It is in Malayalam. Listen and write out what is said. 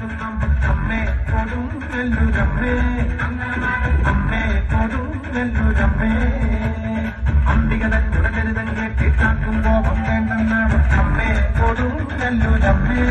അമ്മേ കൊടുങ്ങല്ലൂരമ്മേ അമ്മേ കൊടുങ്ങല്ലൂരമ്മേ അംബികത കുടകരുതൻ കേട്ടിട്ടാക്കും കോപം വേണ്ടെന്നാണ് അമ്മേ കൊടുങ്ങല്ലൂരമ്മേ